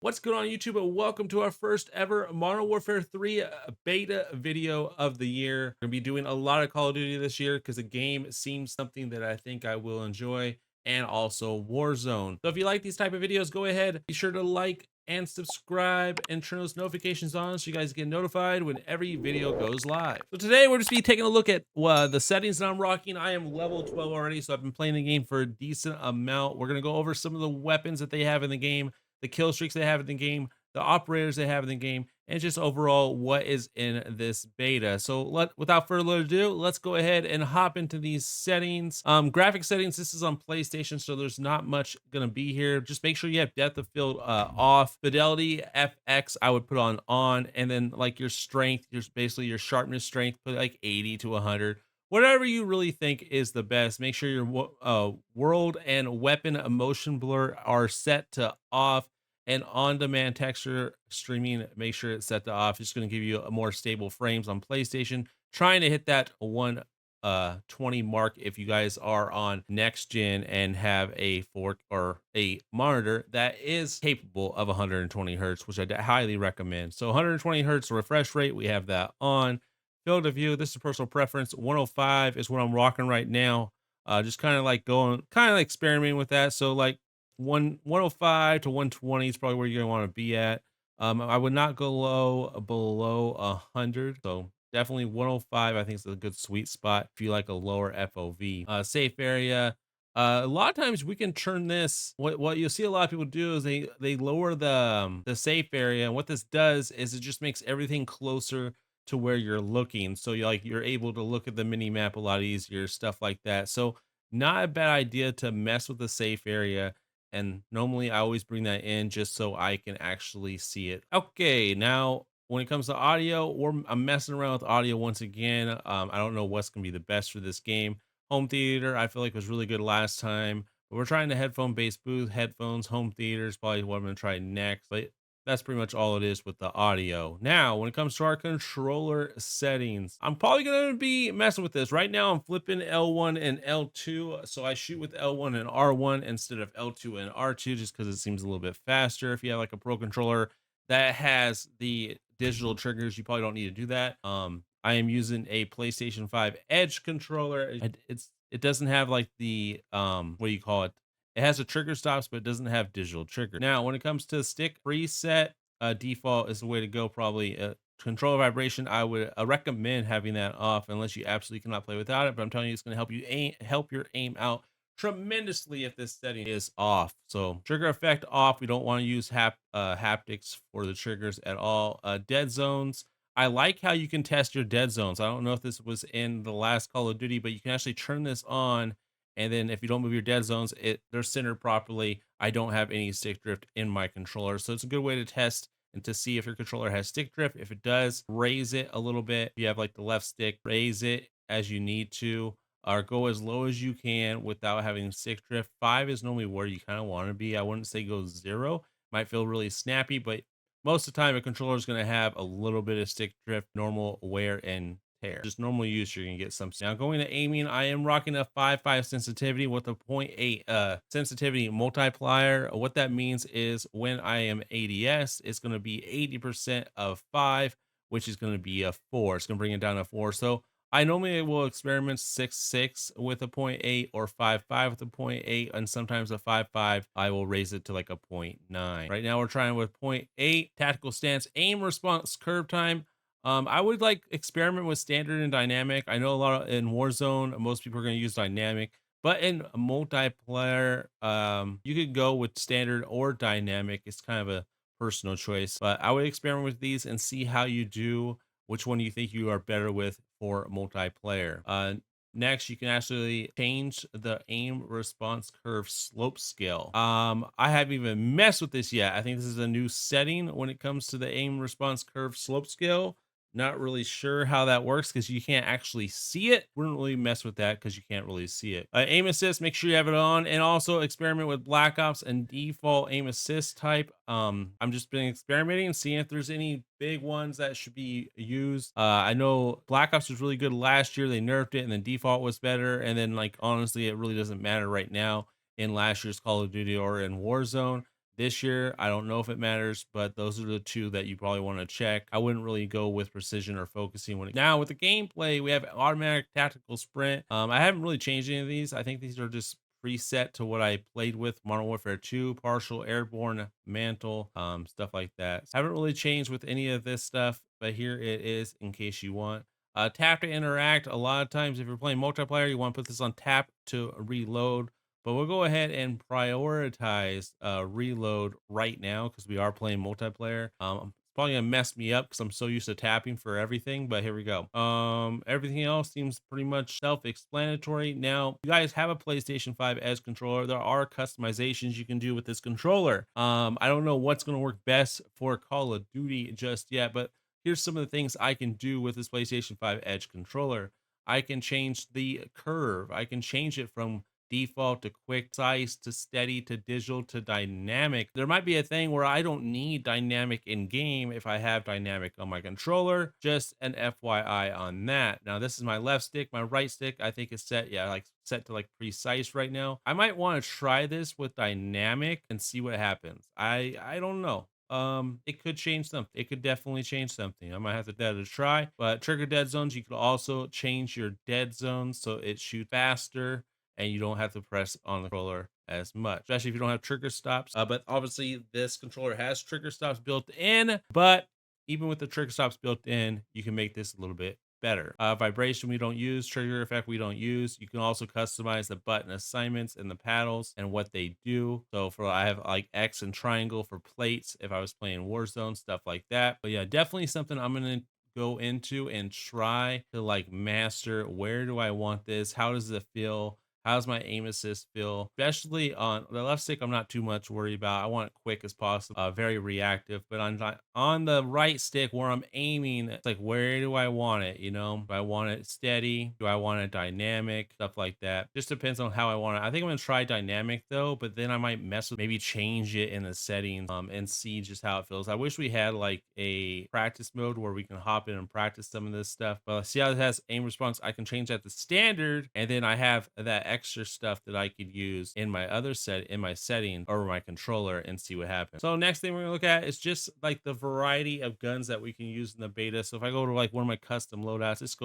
What's going on YouTube, and welcome to our first ever Modern Warfare 3 beta video of the year. We're gonna be doing a lot of Call of Duty this year because the game seems something that I think I will enjoy, and also Warzone. So if you like these type of videos, go ahead, be sure to like and subscribe and turn those notifications on so you guys get notified when every video goes live. So today we're just be taking a look at the settings that I'm rocking. I am level 12 already, so I've been playing the game for a decent amount. We're gonna go over some of the weapons that they have in the game, the kill streaks they have in the game, the operators they have in the game, and just overall what is in this beta. So without further ado, let's go ahead and hop into these settings. Graphic settings, this is on PlayStation, so there's not much gonna be here. Just make sure you have depth of field off. Fidelity FX I would put on, and then like your strength, your basically your sharpness strength, put like 80 to 100. Whatever you really think is the best. Make sure your world and weapon emotion blur are set to off, and on-demand texture streaming, make sure it's set to off. It's going to give you a more stable frames on PlayStation. Trying to hit that 120 mark if you guys are on next gen and have a fork or a monitor that is capable of 120 hertz, which I highly recommend. So 120 hertz refresh rate, we have that on. Field of view, this is personal preference. 105 is what I'm rocking right now. Just kind of like going, kind of experimenting with that. So like 105 to 120 is probably where you're gonna want to be at. I would not go below 100. So definitely 105, I think is a good sweet spot if you like a lower FOV. Safe area. A lot of times we can turn this. What you'll see a lot of people do is they lower the safe area, and what this does is it just makes everything closer to where you're looking. So you're able to look at the mini map a lot easier, stuff like that. So not a bad idea to mess with the safe area, and normally I always bring that in just so I can actually see it. Okay, now when it comes to audio, I'm messing around with audio once again. I don't know what's gonna be the best for this game. Home theater, I feel like was really good last time, but we're trying the headphone-based booth. Headphones, home theater is probably what I'm gonna try next. But that's pretty much all it is with the audio. Now, when it comes to our controller settings, I'm probably going to be messing with this. Right now, I'm flipping L1 and L2. So I shoot with L1 and R1 instead of L2 and R2 just because it seems a little bit faster. If you have like a pro controller that has the digital triggers, you probably don't need to do that. I am using a PlayStation 5 Edge controller. It doesn't have like the what do you call it? It has a trigger stops, but it doesn't have digital trigger. Now, when it comes to stick preset, default is the way to go. Probably controller vibration. I would recommend having that off unless you absolutely cannot play without it. But I'm telling you, it's going to help your aim out tremendously if this setting is off. So trigger effect off. We don't want to use haptics for the triggers at all. Dead zones. I like how you can test your dead zones. I don't know if this was in the last Call of Duty, but you can actually turn this on, and then if you don't move your dead zones, they're centered properly. I don't have any stick drift in my controller, so it's a good way to test and to see if your controller has stick drift. If it does, raise it a little bit. If you have like the left stick, raise it as you need to, or go as low as you can without having stick drift. 5 is normally where you kind of want to be. I wouldn't say go 0. Might feel really snappy, but most of the time a controller is going to have a little bit of stick drift, normal wear and tear. Just normal use, you're gonna get some. Now going to aiming, I am rocking a 5.5 sensitivity with a point 0.8 sensitivity multiplier. What that means is when I am ADS, it's gonna be 80% of 5, which is gonna be a 4. It's gonna bring it down to 4. So I normally will experiment 6.6 with a point 0.8 or 5.5 with a point 0.8, and sometimes a 5.5 I will raise it to like a point 0.9. Right now we're trying with point 0.8 tactical stance, aim response curve time. I would like experiment with standard and dynamic. I know a lot in Warzone, most people are going to use dynamic, but in multiplayer, you could go with standard or dynamic. It's kind of a personal choice, but I would experiment with these and see how you do, which one you think you are better with for multiplayer. Next, you can actually change the aim response curve slope scale. I haven't even messed with this yet. I think this is a new setting when it comes to the aim response curve slope scale. Not really sure how that works because you can't actually see it. Wouldn't really mess with that because you can't really see it. Aim assist, make sure you have it on, and also experiment with Black Ops and default aim assist type. I'm just been experimenting, seeing if there's any big ones that should be used. I know Black Ops was really good last year. They nerfed it, and then default was better. And then, like honestly, it really doesn't matter right now in last year's Call of Duty or in Warzone. This year, I don't know if it matters, but those are the two that you probably want to check. I wouldn't really go with precision or focusing now with the gameplay. We have automatic tactical sprint. I haven't really changed any of these. I think these are just preset to what I played with Modern Warfare 2, partial airborne mantle, stuff like that. Haven't really changed with any of this stuff, but here it is in case you want. Tap to interact. A lot of times, if you're playing multiplayer, you want to put this on tap to reload. But we'll go ahead and prioritize reload right now because we are playing multiplayer. It's probably gonna mess me up because I'm so used to tapping for everything, but here we go. Everything else seems pretty much self-explanatory. Now, you guys have a PlayStation 5 Edge controller. There are customizations you can do with this controller. I don't know what's gonna work best for Call of Duty just yet, but here's some of the things I can do with this PlayStation 5 Edge controller. I can change the curve. I can change it from default to quick size to steady to digital to dynamic. There might be a thing where I don't need dynamic in game if I have dynamic on my controller. Just an FYI on that. Now, this is my left stick. My right stick, I think is set, yeah, like set to like precise right now. I might want to try this with dynamic and see what happens. I don't know. It could change something. It could definitely change something. I might have to give it a try. But trigger dead zones, you could also change your dead zones so it shoots faster and you don't have to press on the controller as much, especially if you don't have trigger stops. But obviously, this controller has trigger stops built in. But even with the trigger stops built in, you can make this a little bit better. Vibration we don't use, trigger effect we don't use. You can also customize the button assignments and the paddles and what they do. So for I have like X and triangle for plates if I was playing Warzone, stuff like that. But yeah, definitely something I'm gonna go into and try to like master. Where do I want this? How does it feel? How's my aim assist feel? Especially on the left stick, I'm not too much worried about. I want it quick as possible, very reactive. But on the right stick where I'm aiming, it's like, where do I want it? You know, do I want it steady? Do I want it dynamic? Stuff like that. Just depends on how I want it. I think I'm gonna try dynamic though, but then I might mess with maybe change it in the settings and see just how it feels. I wish we had like a practice mode where we can hop in and practice some of this stuff. But see how it has aim response. I can change that to standard, and then I have that extra stuff that I could use in my other setting or my controller and see what happens. So next thing we're gonna look at is just like the variety of guns that we can use in the beta. So if I go to like one of my custom loadouts, just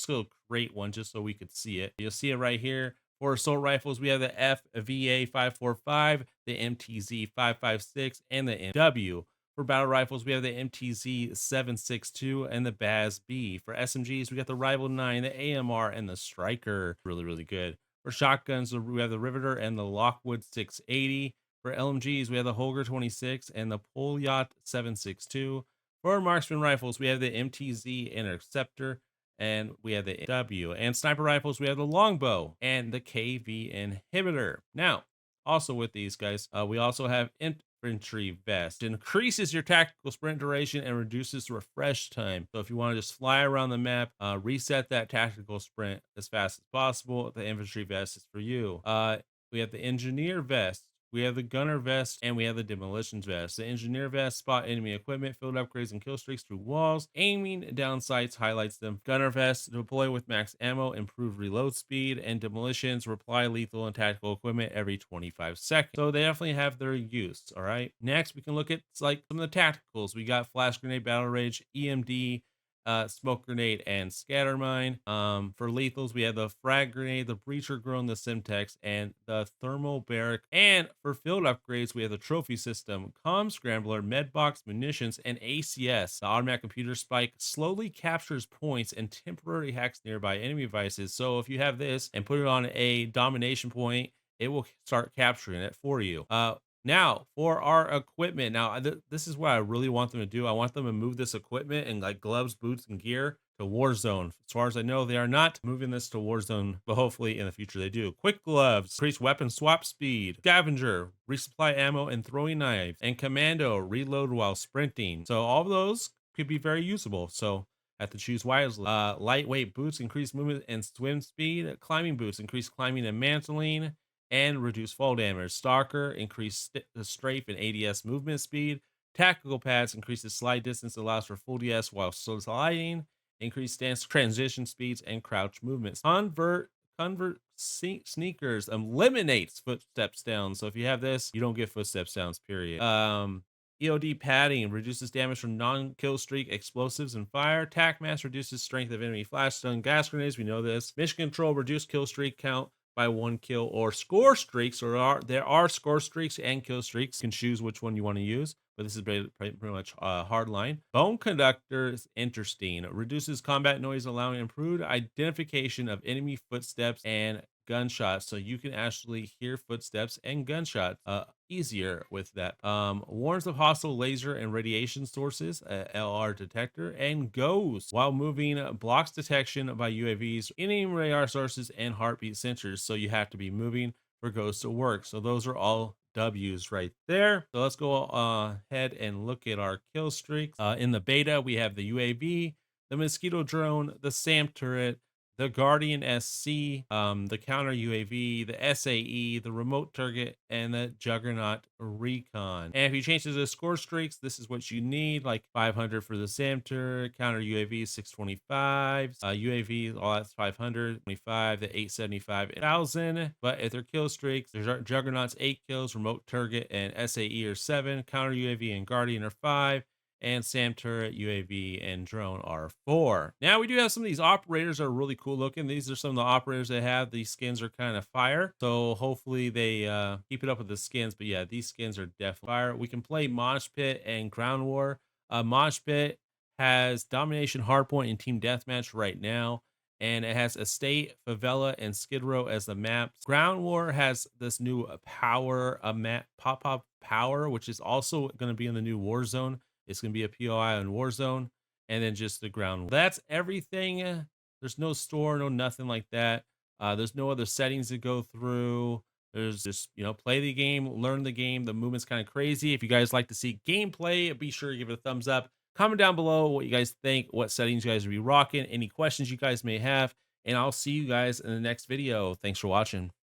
go create one just so we could see it. You'll see it right here. For assault rifles, we have the FVA 545, the MTZ 556, and the MW. For battle rifles, we have the MTZ 762 and the BAS-B. For SMGs, we got the Rival 9, the AMR, and the Striker. Really, really good. For shotguns, we have the Riveter and the Lockwood 680. For LMGs, we have the Holger 26 and the Polyot 762. For marksman rifles, we have the MTZ Interceptor and we have the W. And sniper rifles, we have the Longbow and the KV Inhibitor. Now, also with these guys, we also have infantry vest. It increases your tactical sprint duration and reduces refresh time. So if you want to just fly around the map, reset that tactical sprint as fast as possible, the infantry vest is for you. We have the engineer vest. We have the gunner vest and we have the demolition vest. The engineer vest spot enemy equipment, field upgrades, and kill streaks through walls. Aiming down sights highlights them. Gunner vest deploy with max ammo, improve reload speed, and demolitions reply lethal and tactical equipment every 25 seconds. So they definitely have their use. All right. Next, we can look at like some of the tacticals. We got flash grenade, battle rage, EMD, smoke grenade, and scatter mine. For lethals, we have the frag grenade, the breacher drone, the Simtex, and the thermal barrack. And for field upgrades, we have the trophy system, comm scrambler, medbox, munitions, and ACS. The automatic computer spike slowly captures points and temporarily hacks nearby enemy devices. So if you have this and put it on a domination point, it will start capturing it for you. Now, for our equipment, now this is what I really want them to do. I want them to move this equipment and like gloves, boots, and gear to Warzone. As far as I know, they are not moving this to Warzone, but hopefully in the future they do. Quick gloves, increase weapon swap speed. Scavenger, resupply ammo and throwing knives. And commando, reload while sprinting. So all of those could be very usable. So have to choose wisely. Lightweight boots, increase movement and swim speed. Climbing boots, increase climbing and mantling and reduce fall damage. Stalker, increase strafe and ADS movement speed. Tactical pads, increases slide distance, allows for full DS while sliding. Increase stance transition speeds and crouch movements. sneakers eliminates footsteps down. So if you have this, you don't get footsteps downs, period. EOD padding reduces damage from non-kill streak explosives and fire. Tac mass reduces strength of enemy flash stun gas grenades. We know this. Mission control reduce kill streak count by 1 kill or score streaks. Or there are score streaks and kill streaks. You can choose which one you want to use, but this is pretty much hard line. Bone conductor is interesting. Reduces combat noise, allowing improved identification of enemy footsteps and gunshots, so you can actually hear footsteps and gunshots easier with that. Warns of hostile laser and radiation sources, LR detector, and goes while moving, blocks detection by UAVs, enemy radar sources, and heartbeat sensors, so you have to be moving for ghosts to work. So those are all W's right there. So let's go ahead and look at our kill streaks. In the beta, we have the UAV, the mosquito drone, the SAM turret, the Guardian SC, the counter UAV, the SAE, the remote target, and the Juggernaut Recon. And if you change to the score streaks, this is what you need, like 500 for the SAM turret, counter UAV 625, UAV, all that's 500, 25, the 875, 1,000. But if they're kill streaks, there's Juggernauts 8 kills, remote target and SAE are 7, counter UAV and Guardian are 5, and SAM turret, UAV, and drone are 4. Now we do have some of these operators that are really cool looking. These are some of the operators they have. These skins are kind of fire, so hopefully they keep it up with the skins. But yeah, these skins are definitely fire. We can play Mosh Pit and Ground War. Mosh Pit has Domination, Hardpoint, and Team Deathmatch right now, and it has Estate, Favela, and Skid Row as the maps. Ground War has this new power, map, pop power, which is also going to be in the new Warzone. It's going to be a POI on Warzone, and then just the ground. That's everything. There's no store, no nothing like that. There's no other settings to go through. There's just, play the game, learn the game. The movement's kind of crazy. If you guys like to see gameplay, be sure to give it a thumbs up. Comment down below what you guys think, what settings you guys will be rocking, any questions you guys may have, and I'll see you guys in the next video. Thanks for watching.